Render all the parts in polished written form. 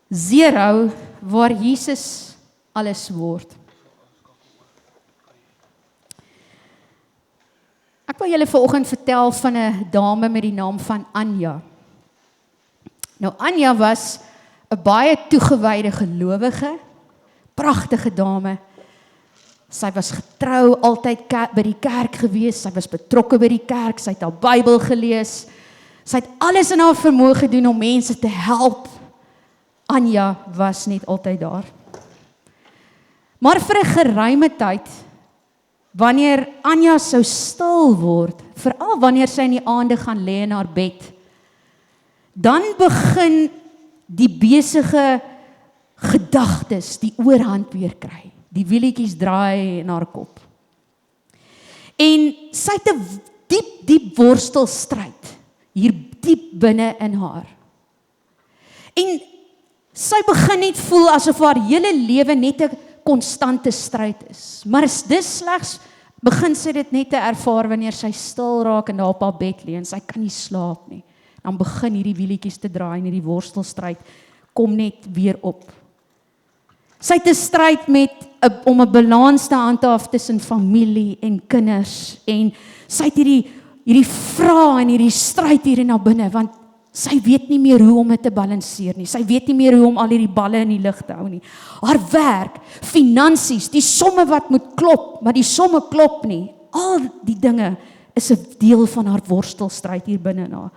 0 waar Jesus alles word. Ek wil julle vanoggend vertel van 'n dame met die naam van Anja. Nou Anja was 'n baie toegewyde gelowige, pragtige dame. Sy was getrou, altyd by die kerk gewees, sy was betrokke by die kerk, sy het haar Bybel gelees, sy het alles in haar vermoë gedoen om mense te help. Anja was net altyd daar. Maar vir 'n geruime tyd, wanneer Anja sou stil word, veral wanneer sy in die aande gaan lê in haar bed, dan begin die besige gedagtes die oorhand weer kry. Die wielietjies draai in haar kop. En sy het 'n diep worstelstryd hier diep binne in haar. En sy begin net voel asof haar hele lewe net 'n konstante stryd is. Maar dis slegs begin sy dit net te ervaar wanneer sy stil raak en daar op haar bed lê en sy kan nie slaap nie. Dan begin hierdie wielietjies te draai en hierdie worstelstryd kom net weer op. Sy het 'n stryd om 'n balans te handhaaf tussen familie en kinders en sy het hierdie vrae en hierdie stryd hier in haar binne want sy weet nie meer hoe om dit te balanseer nie. Sy weet nie meer hoe om al hierdie balle in die lug te hou nie. Haar werk, finansies, die somme wat moet klop, maar die somme klop nie. Al die dinge is 'n deel van haar worstelstryd hier binne in haar.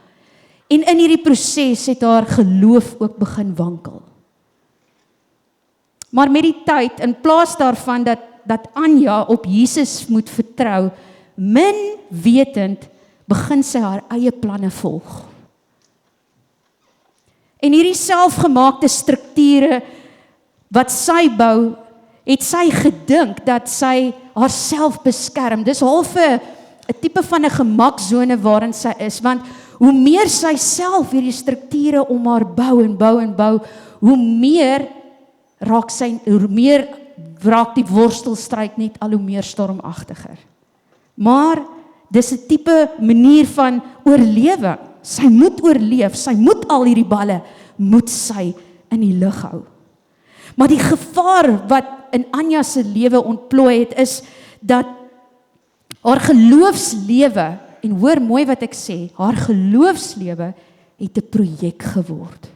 En in hierdie proses het haar geloof ook begin wankel. Maar met die tyd, in plaas daarvan dat Anja op Jesus moet vertrou, min wetend, begin sy haar eie planne volg. En hierdie selfgemaakte strukture wat sy bou, het sy gedink dat sy haarself beskerm. Dis half 'n tipe van 'n gemaksone waarin sy is, want hoe meer sy self hierdie strukture om haar bou en bou, hoe meer raak die worstelstryd net al hoe meer stormagtiger. Maar dis 'n tipe manier van oorlewing. Sy moet oorleef, sy moet al hierdie balle, moet sy in die lug hou. Maar die gevaar wat in Anja se lewe ontplooi het, is dat haar geloofslewe, en hoor mooi wat ek sê, haar geloofslewe het 'n projek geword.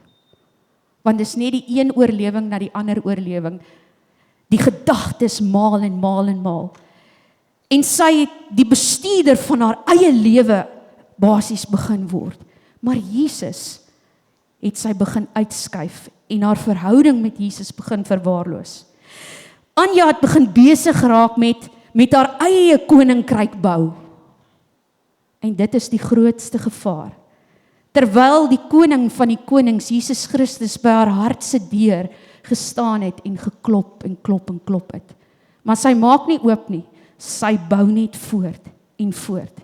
Want dis net die een oorlewing na die ander oorlewing. Die gedagtes maal en maal en maal. En sy het die bestuurder van haar eie lewe basies begin word. Maar Jesus het sy begin uitskuif en haar verhouding met Jesus begin verwaarloos. Anja het begin besig geraak met haar eie koninkryk bou. En dit is die grootste gevaar. Terwyl die koning van die konings, Jesus Christus, by haar hart se deur gestaan het en geklop en klop en klop het. Maar sy maak nie oop nie, sy bou net voort en voort.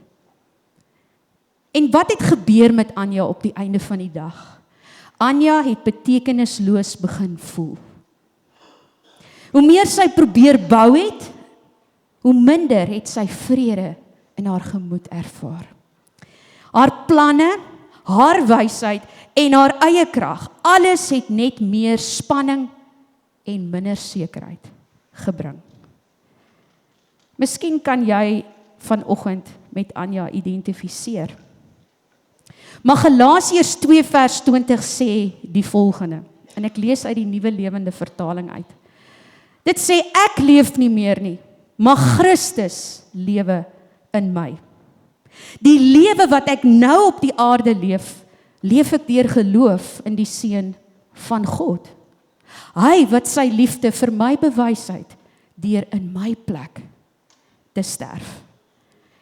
En wat het gebeur met Anja op die einde van die dag? Anja het betekenisloos begin voel. Hoe meer sy probeer bou het, hoe minder het sy vrede in haar gemoed ervaar. Haar planne, haar wysheid en haar eie krag, alles het net meer spanning en minder sekerheid gebring. Miskien kan jy vanoggend met Anja identifiseer. Maar Galasiërs 2 vers 20 sê die volgende, en ek lees uit die Nuwe Lewende Vertaling uit. Dit sê, ek leef nie meer nie, maar Christus lewe in my. Die lewe wat ek nou op die aarde leef, leef ek deur geloof in die Seun van God. Hy wat sy liefde vir my bewys het, deur in my plek te sterf.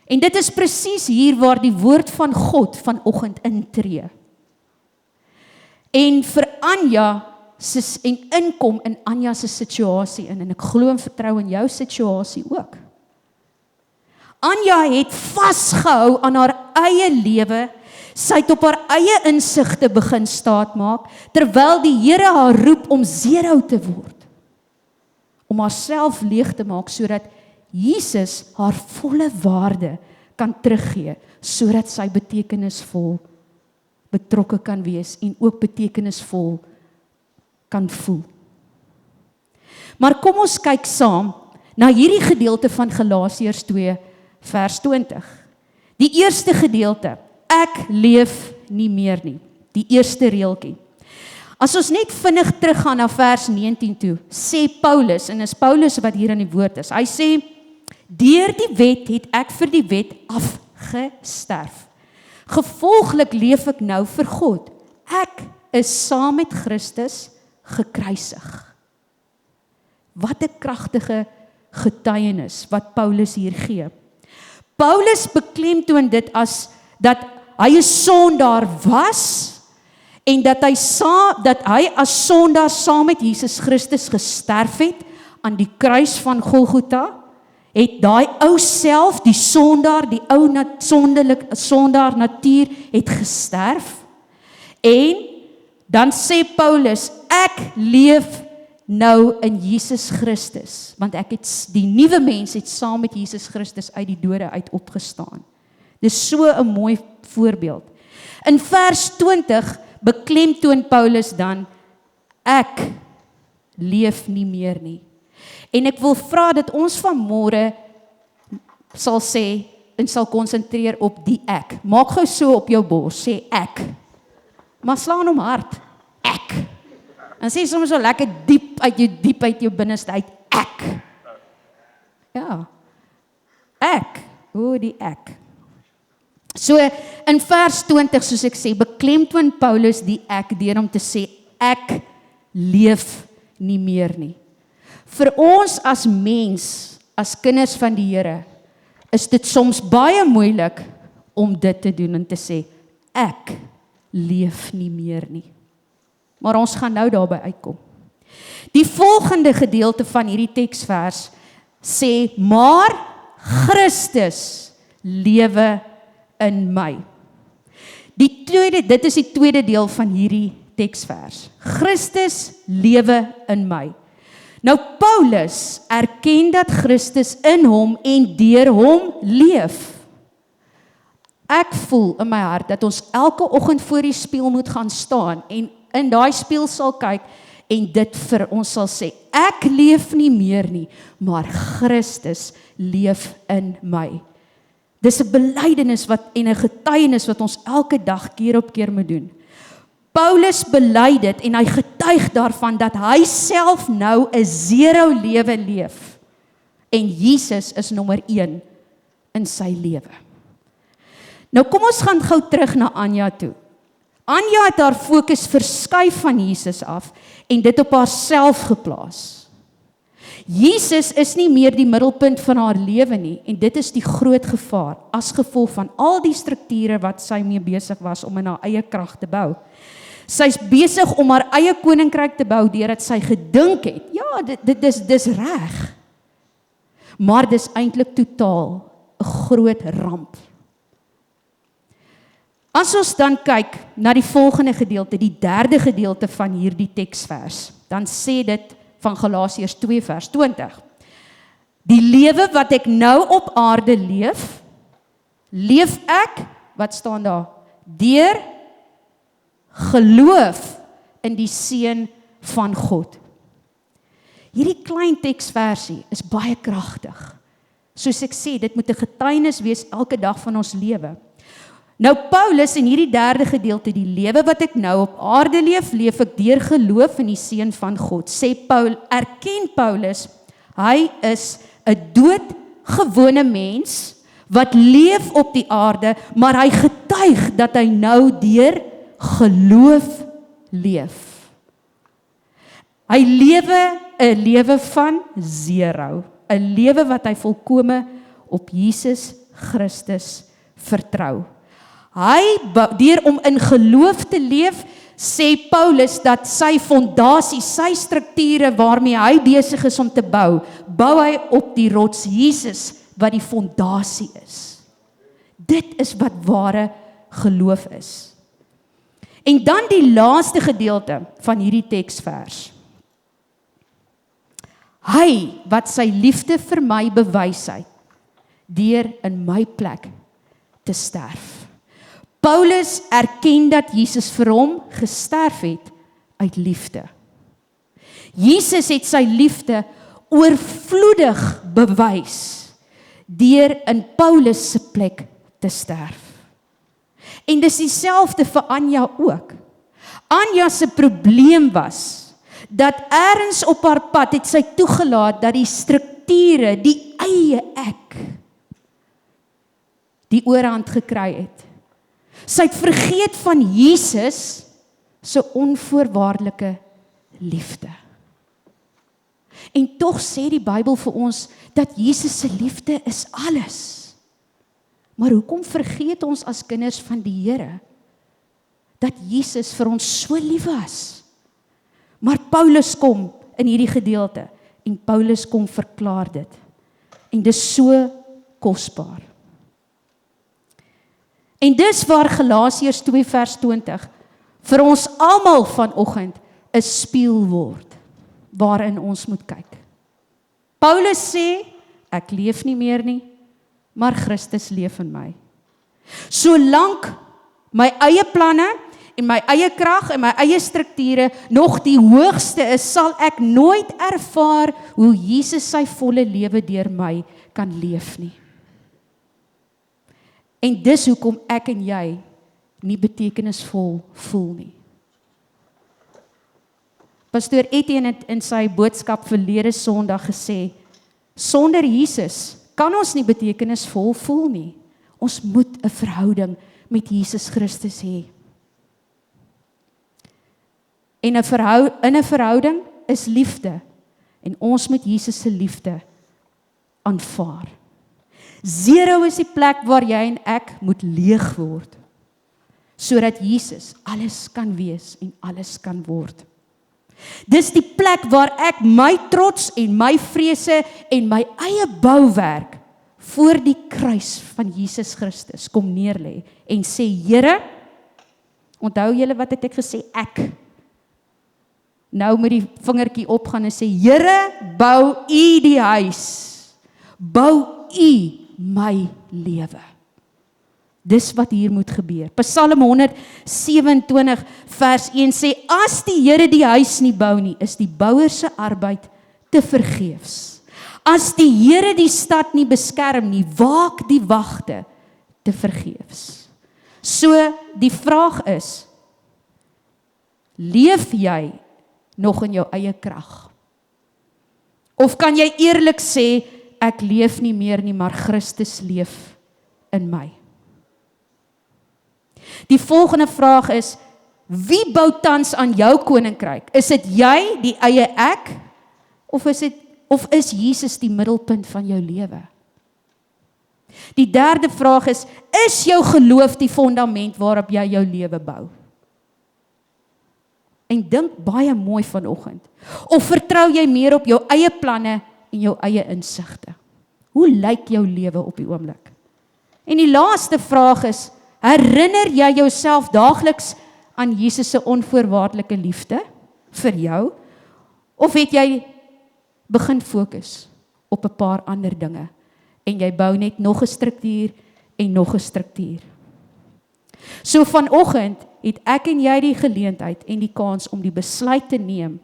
En dit is presies hier waar die woord van God vanoggend intree. En vir Anja en inkom in Anja se situasie in, en ek glo en vertrou in jou situasie ook. Anja het vasgehou aan haar eie lewe, sy het op haar eie insigte begin staatmaak, terwyl die Here haar roep om 0 te word, om haarself leeg te maak, sodat Jesus haar volle waarde kan teruggee, sodat sy betekenisvol betrokke kan wees en ook betekenisvol kan voel. Maar kom ons kyk saam na hierdie gedeelte van Galasiërs 2 vers 20. Die eerste gedeelte, ek leef nie meer nie. Die eerste reeltjie. As ons net vinnig teruggaan na vers 19 toe, sê Paulus, en is Paulus wat hier in die woord is, hy sê, deur die wet het ek vir die wet afgesterf. Gevolglik leef ek nou vir God. Ek is saam met Christus gekruisig. Wat 'n kragtige getuienis wat Paulus hier gee. Paulus beklemtoon dit as dat hy 'n sondaar was en dat hy as sondaar saam met Jesus Christus gesterf het aan die kruis van Golgotha, het daai ou self, die sondaar, die ou sondaar natuur het gesterf. En dan sê Paulus, ek leef nou in Jesus Christus, want die nuwe mens het saam met Jesus Christus uit die dode uit opgestaan. Dis so 'n mooi voorbeeld. In vers 20 beklemtoon Paulus dan, ek leef nie meer nie. En ek wil vra dat ons vanmôre sal sê en sal konsentreer op die ek. Maak gou so op jou bors, sê ek. Maar slaan hom hard. Ek. En sê soms so lekker diep uit jou binneste uit. Ek. Ja. Ek. Die ek. So in vers 20, soos ek sê, beklemtoon Paulus die ek deur om te sê, ek leef nie meer nie. Vir ons as mens, as kinders van die Here, is dit soms baie moeilik om dit te doen en te sê, ek leef nie meer nie. Maar ons gaan nou daarby uitkom. Die volgende gedeelte van hierdie teksvers sê, maar Christus lewe in my. Dit is die tweede deel van hierdie teksvers. Christus lewe in my. Nou Paulus erken dat Christus in hom en deur hom leef. Ek voel in my hart dat ons elke oggend voor die spieël moet gaan staan en in daai spieël sal kyk en dit vir ons sal sê, ek leef nie meer nie, maar Christus leef in my. Dis 'n belydenis en 'n getuienis wat ons elke dag keer op keer moet doen. Paulus bely dit en hy getuig daarvan dat hy self nou 'n zero lewe leef. En Jesus is nommer 1 in sy lewe. Nou kom ons gaan gou terug na Anja toe. Anja het haar fokus verskuif van Jesus af en dit op haarself geplaas. Jesus is nie meer die middelpunt van haar lewe nie en dit is die groot gevaar as gevolg van al die strukture wat sy mee besig was om in haar eie krag te bou. Sy's besig om haar eie koninkryk te bou deurdat sy gedink het, ja, dis reg. Maar dis eintlik totaal 'n groot ramp. As ons dan kyk na die volgende gedeelte, die derde gedeelte van hierdie teksvers, dan sê dit van Galasiërs 2 vers 20. Die lewe wat ek nou op aarde leef ek, wat staan daar? Deur geloof in die Seun van God. Hierdie klein teksversie is baie kragtig. Soos ek sê, dit moet 'n getuienis wees elke dag van ons lewe. Nou Paulus in hierdie derde gedeelte, die lewe wat ek nou op aarde leef ek deur geloof in die Seun van God. Erken Paulus, hy is 'n doodgewone mens wat leef op die aarde, maar hy getuig dat hy nou deur geloof leef. Hy lewe 'n lewe van zero, 'n lewe wat hy volkome op Jesus Christus vertrou. Deur om in geloof te leef, sê Paulus dat sy fondasie, sy strukture waarmee hy besig is om te bou hy op die rots Jesus wat die fondasie is. Dit is wat ware geloof is. En dan die laaste gedeelte van hierdie teksvers. Hy wat sy liefde vir my bewys het, deur in my plek te sterf. Paulus erken dat Jesus vir hom gesterf het uit liefde. Jesus het sy liefde oorvloedig bewys deur in Paulus se plek te sterf. En dis dieselfde vir Anja ook. Anja se probleem was dat ergens op haar pad het sy toegelaat dat die strukture, die eie ek, die oorhand gekry het. Sy het vergeet van Jesus se onvoorwaardelike liefde. En tog sê die Bybel vir ons dat Jesus se liefde is alles. Maar hoekom vergeet ons as kinders van die Here dat Jesus vir ons so lief was? Maar Paulus kom in hierdie gedeelte en Paulus kom verklaar dit. En dis so kosbaar. En dis waar Galasiërs 2 vers 20 vir ons almal vanoggend 'n spieël word waarin ons moet kyk. Paulus sê, ek leef nie meer nie, maar Christus leef in my. Solank my eie planne en my eie krag en my eie strukture nog die hoogste is, sal ek nooit ervaar hoe Jesus sy volle lewe deur my kan leef nie. En dis hoekom ek en jy nie betekenisvol voel nie. Pastoor Etienne het in sy boodskap verlede Sondag gesê, sonder Jesus kan ons nie betekenisvol voel nie. Ons moet 'n verhouding met Jesus Christus hê. En in 'n verhouding is liefde en ons moet Jesus se liefde aanvaar. 0 is die plek waar jy en ek moet leeg word, sodat Jesus alles kan wees en alles kan word. Dis die plek waar ek my trots en my vrese en my eie bouwerk voor die kruis van Jesus Christus kom neerlê en sê, Here, onthou julle wat het ek gesê, ek. Nou met die vingertjie opgaan en sê, Here, bou U die huis, bou U my lewe. Dis wat hier moet gebeur. Psalm 127 vers 1 sê, as die Here die huis nie bou nie, is die bouer se arbeid te vergeefs. As die Here die stad nie beskerm nie, waak die wagte te vergeefs. So, die vraag is, leef jy nog in jou eie krag? Of kan jy eerlik sê, ek leef nie meer nie, maar Christus leef in my? Die volgende vraag is, wie bou tans aan jou koninkryk? Is dit jy, die eie ek, of is Jesus die middelpunt van jou lewe? Die derde vraag is jou geloof die fondament waarop jy jou lewe bou? En dink baie mooi vanoggend. Of vertrou jy meer op jou eie planne en jou eie insigte? Hoe lyk jou lewe op die oomblik? En die laaste vraag is, herinner jy jouself daagliks aan Jesus se onvoorwaardelike liefde vir jou? Of het jy begin fokus op 'n paar ander dinge en jy bou net nog 'n struktuur en nog 'n struktuur? So vanoggend het ek en jy die geleentheid en die kans om die besluit te neem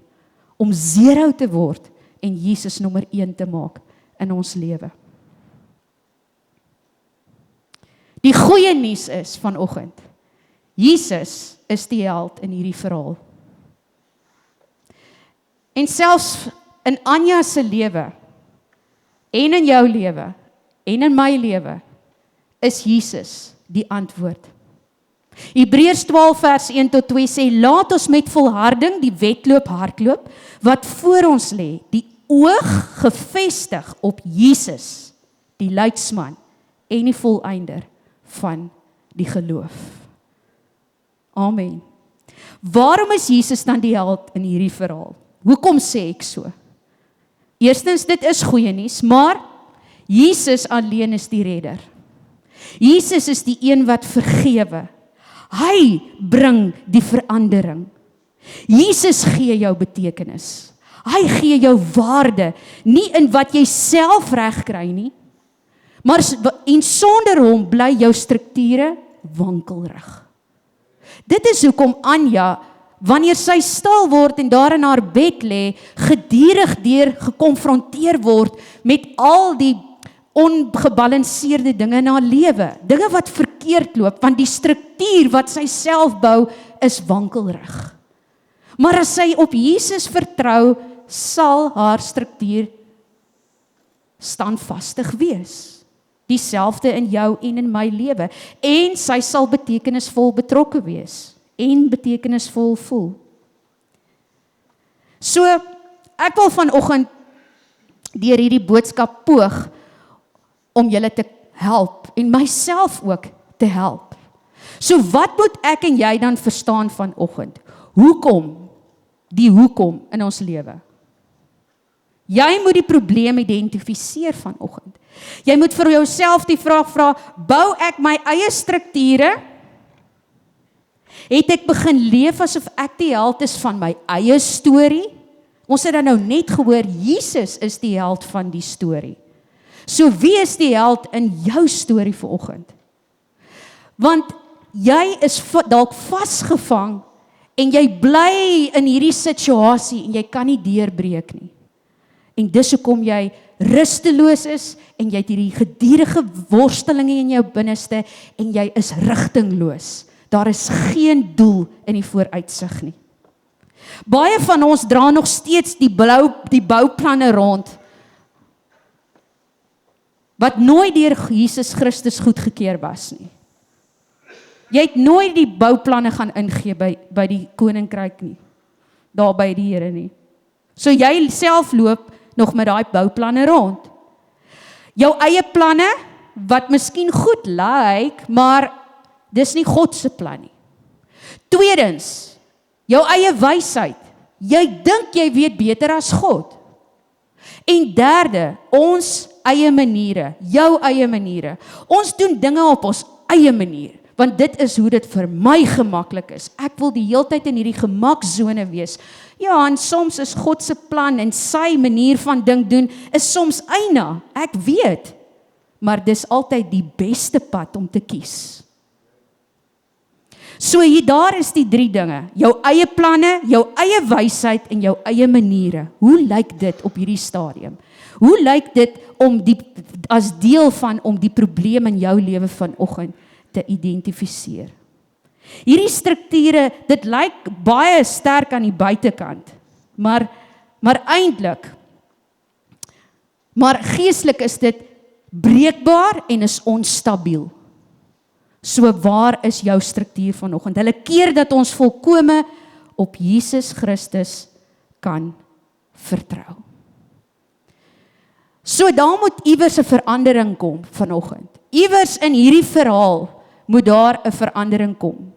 om 0 te word en Jesus nommer 1 te maak in ons lewe. Die goeie nuus is vanoggend, Jesus is die held in hierdie verhaal. En selfs in Anja se lewe, en in jou lewe, en in my lewe, is Jesus die antwoord. Hebreërs 12 vers 1 tot 2 sê, laat ons met volharding die wedloop hardloop, wat voor ons lê, die oog gefestig op Jesus, die leidsman en die volëinder van die geloof. Amen. Waarom is Jesus dan die held in hierdie verhaal? Hoekom sê ek so? Eerstens, dit is goeie nuus, maar Jesus alleen is die redder. Jesus is die een wat vergewe. Hy bring die verandering. Jesus gee jou betekenis. Hy gee jou waarde, nie in wat jy self reg kry nie, maar en sonder hom bly jou strukture wankelrig. Dit is hoekom Anja wanneer sy stil word en daar in haar bed lê, gedurig gekonfronteer word met al die ongebalanseerde dinge in haar lewe, dinge wat verkeerd loop, want die struktuur wat sy self bou, is wankelrig. Maar as sy op Jesus vertrou, sal haar struktuur standvastig wees. Dieselfde in jou en in my lewe. En sy sal betekenisvol betrokke wees. En betekenisvol voel. So, ek wil vanoggend deur hierdie boodskap poog om julle te help en myself ook te help. So wat moet ek en jy dan verstaan vanoggend? Hoekom? Die hoekom in ons lewe. Jy moet die probleem identifiseer vanoggend. Jy moet vir jouself die vraag vra, bou ek my eie strukture? Het ek begin leef asof ek die held is van my eie storie? Ons het dan nou net gehoor, Jesus is die held van die storie. So wie is die held in jou storie vanoggend? Want jy is dalk vasgevang en jy bly in hierdie situasie en jy kan nie deurbreek nie. En dis hoekom jy rusteloos is en jy het hierdie gedurende worstelinge in jou binneste en jy is rigtingloos. Daar is geen doel in die vooruitsig nie. Baie van ons dra nog steeds die bouplanne rond wat nooit deur Jesus Christus goedgekeur was nie. Jy het nooit die bouplanne gaan ingee by die koninkryk nie, daar by die Here nie. So jy self loop nog met daai bouplanne rond. Jou eie planne, wat miskien goed lyk, maar dis nie God se plan nie. Tweedens, jou eie wysheid. Jy dink jy weet beter as God. En derde, ons eie maniere, jou eie maniere. Ons doen dinge op ons eie manier, want dit is hoe dit vir my gemaklik is. Ek wil die heeltyd in hierdie gemaksone wees. Ja, en soms is God se plan en sy manier van ding doen, is soms eina, ek weet, maar dis altyd die beste pad om te kies. So daar is die 3 dinge, jou eie planne, jou eie wysheid en jou eie maniere. Hoe lyk dit op hierdie stadium? Hoe lyk dit om as deel van om die probleem in jou lewe vanoggend te identifiseer? Hierdie strukture, dit lyk baie sterk aan die buitekant, maar eintlik, maar geestelik is dit breekbaar en is onstabiel. So waar is jou struktuur vanoggend? Hulle keer dat ons volkome op Jesus Christus kan vertrou. So daar moet iewers 'n verandering kom vanoggend. Iewers in hierdie verhaal moet daar 'n verandering kom.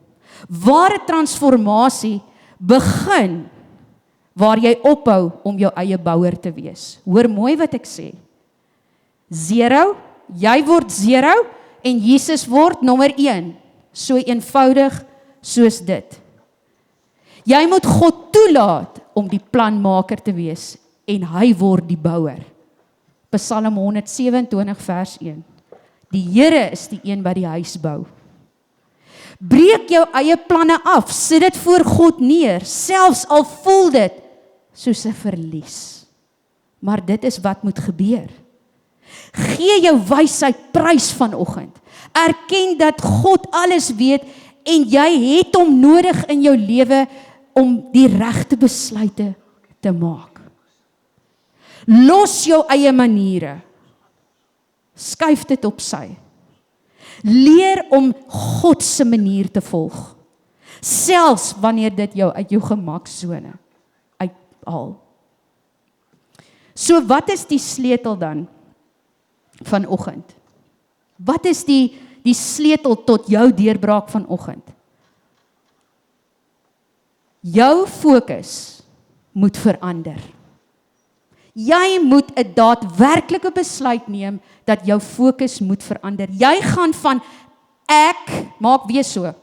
Ware transformasie begin waar jy ophou om jou eie bouer te wees. Hoor mooi wat ek sê. 0, jy word 0 en Jesus word nommer 1. So eenvoudig soos dit. Jy moet God toelaat om die planmaker te wees en hy word die bouer. Psalm 127 vers 1. Die Here is die een wat die huis bou. Breek jou eie planne af, sit dit voor God neer, selfs al voel dit soos 'n verlies. Maar dit is wat moet gebeur. Gee jou wysheid prys vanoggend. Erken dat God alles weet en jy het hom nodig in jou lewe om die regte besluite te maak. Los jou eie maniere. Skuif dit op sy. Leer om God se manier te volg. Selfs wanneer dit jou uit jou gemaksone uithaal. So wat is die sleutel dan vanoggend? Wat is die sleutel tot jou deurbraak vanoggend? Jou fokus moet verander. Jy moet 'n daadwerklike besluit neem dat jou fokus moet verander. Jy gaan van ek, maak weer so,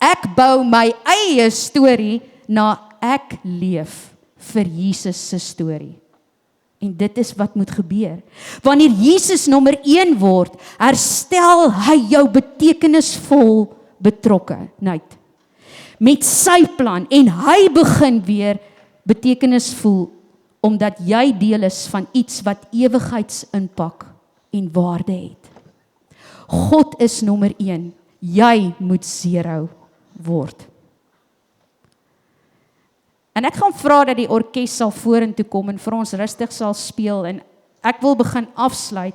ek bou my eie storie na ek leef vir Jesus se storie. En dit is wat moet gebeur. Wanneer Jesus nommer 1 word, herstel hy jou betekenisvol betrokkenheid. met sy plan en hy begin weer betekenisvol omdat jy deel is van iets wat ewigheidsimpak en waarde het. God is nommer 1, jy moet 0 word. En ek gaan vra dat die orkes sal vorentoe kom en vir ons rustig sal speel en ek wil begin afsluit,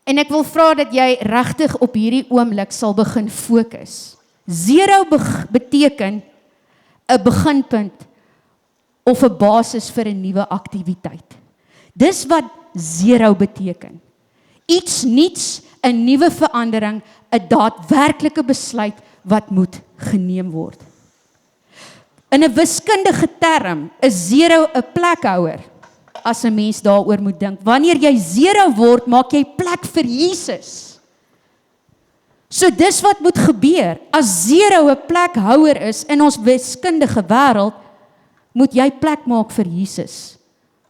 en ek wil vra dat jy regtig op hierdie oomblik sal begin fokus. 0 beteken 'n beginpunt of 'n basis vir 'n nuwe aktiwiteit. Dis wat 0 beteken. Iets nuuts, 'n nuwe verandering, 'n daadwerklike besluit wat moet geneem word. In 'n wiskundige term is 0 'n plekhouer, as 'n mens daaroor moet dink. Wanneer jy 0 word, maak jy plek vir Jesus. So dis wat moet gebeur. As 0 'n plekhouer is in ons wiskundige wêreld, moet jy plek maak vir Jesus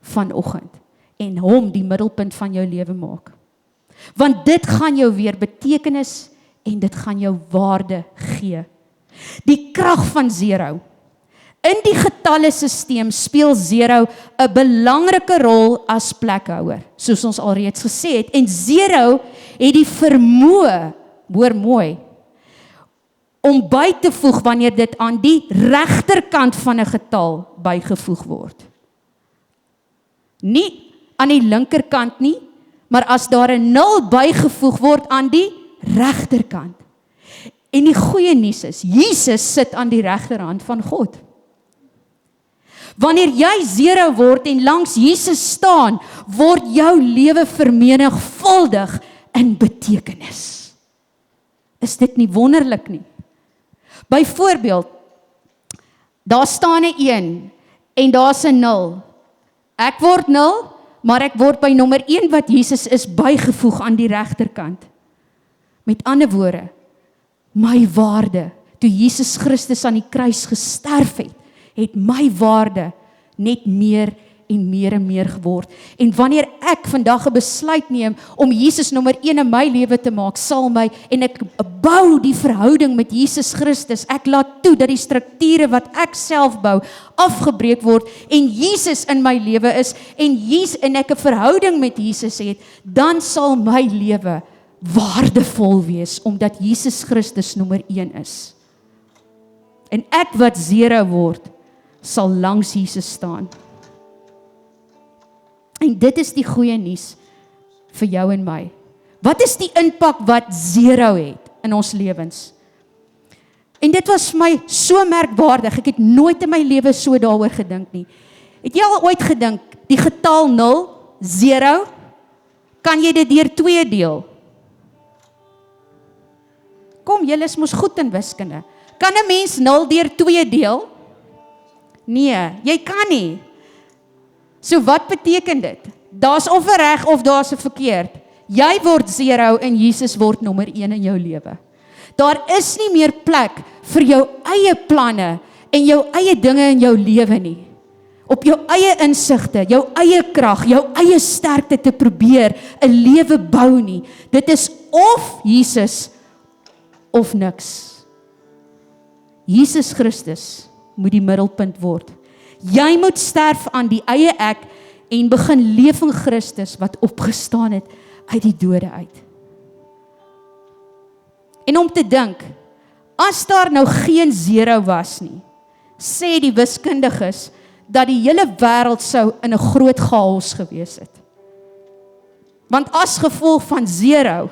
vanoggend en hom die middelpunt van jou lewe maak. Want dit gaan jou weer betekenis en dit gaan jou waarde gee. Die krag van 0. In die getallesisteem speel 0 'n belangrike rol as plekhouer, soos ons alreeds gesê het. En 0 het die vermoë, hoor mooi, om by te voeg wanneer dit aan die regterkant van 'n getal bygevoeg word. Nie aan die linkerkant nie, maar as daar 'n 0 bygevoeg word aan die regterkant. En die goeie nuus is, Jesus sit aan die regterhand van God. Wanneer jy 0 word en langs Jesus staan, word jou lewe vermenigvuldig in betekenis. Is dit nie wonderlik nie? Byvoorbeeld, daar staan 'n 1 en daar's 'n 0. Ek word 0, maar ek word by nommer 1 wat Jesus is bygevoeg aan die regterkant. Met ander woorde, my waarde, toe Jesus Christus aan die kruis gesterf het my waarde net meer en meer geword. En wanneer ek vandag 'n besluit neem om Jesus nommer 1 in my lewe te maak, sal my, en ek bou die verhouding met Jesus Christus, ek laat toe dat die strukture wat ek self bou, afgebreek word, en Jesus in my lewe is, en ek 'n verhouding met Jesus het, dan sal my lewe waardevol wees, omdat Jesus Christus nommer 1 is. En ek wat 0 word, sal langs Jesus staan. En dit is die goeie nuus vir jou en my. Wat is die impak wat 0 het in ons lewens? En dit was vir my so merkwaardig, ek het nooit in my lewe so daaroor gedink nie. Het jy al ooit gedink, die getal 0, 0, kan jy dit deur 2 deel? Kom, julle is mos goed in wiskunde. Kan 'n mens 0 deur 2 deel? Nee, jy kan nie. So wat beteken dit? Daar's of 'n reg of daar's 'n verkeerd. Jy word 0 en Jesus word nommer 1 in jou lewe. Daar is nie meer plek vir jou eie planne en jou eie dinge in jou lewe nie. Op jou eie insigte, jou eie krag, jou eie sterkte te probeer 'n lewe bou nie. Dit is of Jesus of niks. Jesus Christus moet die middelpunt word. Jy moet sterf aan die eie ek en begin leef in Christus wat opgestaan het uit die dode uit. En om te dink, as daar nou geen 0 was nie, sê die wiskundiges dat die hele wêreld sou in 'n groot chaos gewees het. Want as gevolg van 0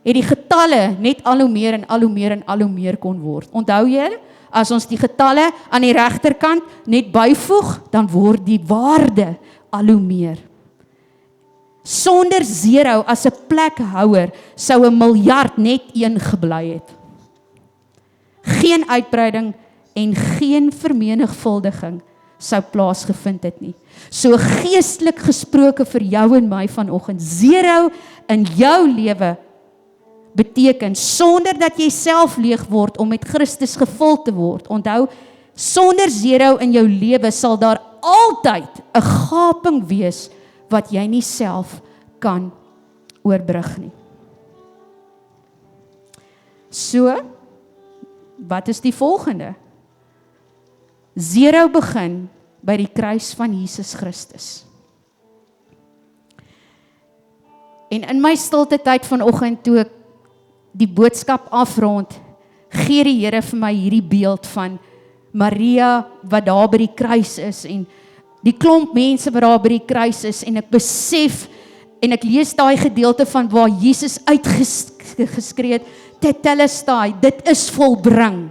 het die getalle net al hoe meer en al hoe meer en al hoe meer kon word. Onthou julle, as ons die getalle aan die regterkant net byvoeg, dan word die waarde al hoe meer. Sonder 0 as 'n plekhouer sou 1 miljard net 1 gebly het. Geen uitbreiding en geen vermenigvuldiging sou plaasgevind het nie. So geestelik gesproke vir jou en my vanoggend, 0 in jou lewe beteken, sonder dat jy self leeg word om met Christus gevul te word. Onthou, sonder 0 in jou lewe sal daar altyd 'n gaping wees wat jy nie self kan oorbrug nie. So, wat is die volgende? 0 begin by die kruis van Jesus Christus. En in my stilte tyd vanoggend toe ek die boodskap afrond, gee die Here vir my hierdie beeld van Maria wat daar by die kruis is en die klomp mense wat daar by die kruis is en ek besef en ek lees daai gedeelte van waar Jesus uitgeskree het, Tetelestai, dit is volbring.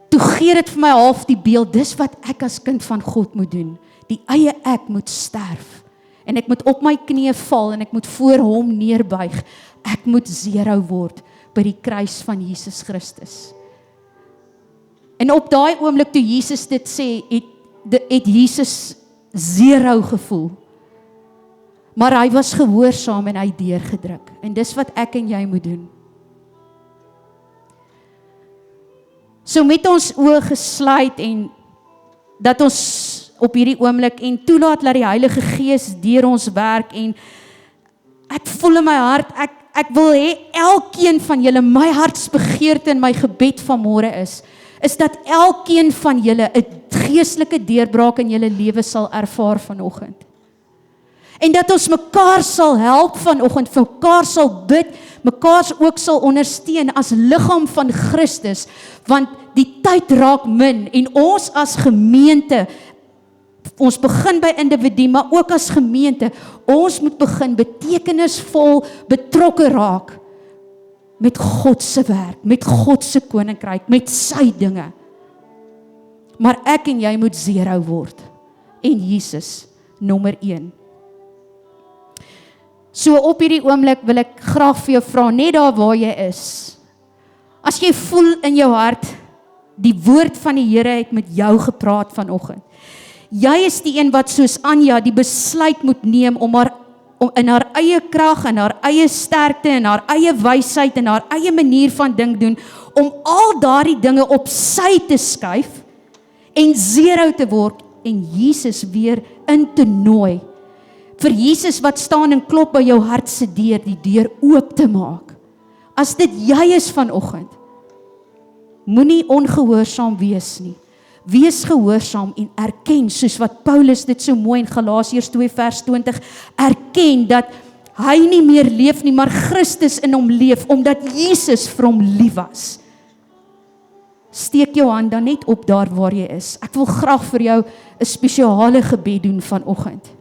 Toe gee dit vir my half die beeld, dis wat ek as kind van God moet doen. Die eie ek moet sterf. En ek moet op my knieë val en ek moet voor hom neerbuig. Ek moet 0 word by die kruis van Jesus Christus. En op daai oomblik toe Jesus dit sê, het Jesus 0 gevoel. Maar hy was gehoorsaam en hy deurgedruk. En dis wat ek en jy moet doen. So met ons oë gesluit en dat ons op hierdie oomblik en toelaat dat die Heilige Gees deur ons werk en ek voel in my hart, ek wil hê elkeen van julle, my hartsbegeerte en my gebed vanmôre is dat elkeen van julle 'n geestelike deurbraak in julle lewe sal ervaar vanoggend. En dat ons mekaar sal help vanoggend, vir mekaar sal bid, mekaar ook sal ondersteun as liggaam van Christus, want die tyd raak min en ons as gemeente, ons begin by individu, maar ook as gemeente, ons moet begin betekenisvol betrokke raak met God se werk, met God se koninkryk, met sy dinge. Maar ek en jy moet 0 word en Jesus nommer 1. So op hierdie oomblik wil ek graag vir jou vra, net daar waar jy is, as jy voel in jou hart, die woord van die Here het met jou gepraat vanoggend. Jy is die een wat soos Anja die besluit moet neem om in haar eie krag, in haar eie sterkte, in haar eie wysheid, in haar eie manier van dink doen, om al daardie dinge op sy te skuif en 0 te word en Jesus weer in te nooi. Vir Jesus wat staan en klop by jou hart se deur, die deur oop te maak. As dit jy is vanoggend, moenie ongehoorsaam wees nie. Wees gehoorsaam en erken, soos wat Paulus dit so mooi in Galasiërs 2 vers 20, erken dat hy nie meer leef nie, maar Christus in hom leef, omdat Jesus vir hom lief was. Steek jou hand dan net op daar waar jy is. Ek wil graag vir jou 'n spesiale gebed doen vanoggend.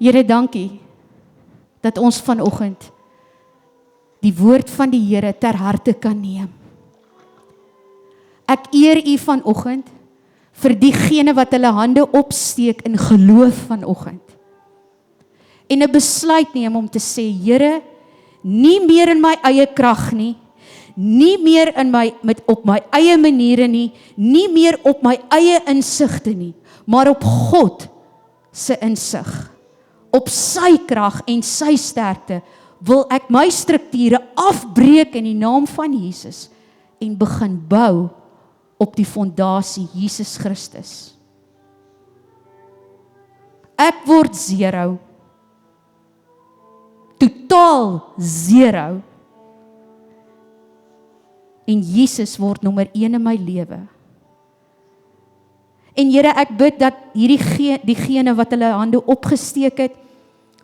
Here, dankie dat ons vanoggend die woord van die Here ter harte kan neem. Ek eer U vanoggend vir diegene wat hulle hande opsteek in geloof vanoggend. En 'n besluit neem om te sê, Here, nie meer in my eie krag nie, nie meer op my eie maniere nie, nie meer op my eie insigte nie, maar op God se insig. Op sy krag en sy sterkte wil ek my strukture afbreek in die naam van Jesus en begin bou op die fondasie Jesus Christus. Ek word 0, totaal 0 en Jesus word nommer 1 in my lewe. En Here, ek bid dat diegene wat hulle hande opgesteek het,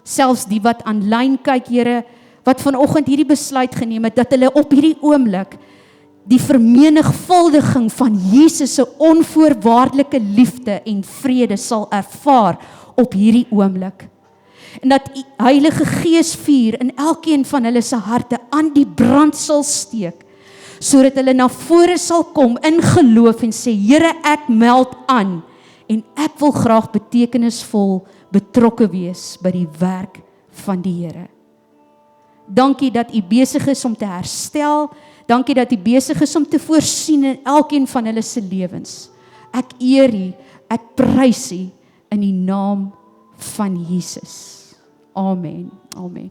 selfs die wat aanlyn kyk, Here, wat vanoggend hierdie besluit geneem het, dat hulle op hierdie oomblik die vermenigvuldiging van Jesus se onvoorwaardelike liefde en vrede sal ervaar op hierdie oomblik. En dat die Heilige Gees vuur in elkeen van hulle se harte aan die brand sal steek, sodat hulle na vore sal kom in geloof en sê, Here, ek meld aan en ek wil graag betekenisvol betrokke wees by die werk van die Here. Dankie dat U besig is om te herstel, dankie dat U besig is om te voorsien in elkeen van hulle se lewens. Ek eer U, ek prys U in die naam van Jesus. Amen. Amen.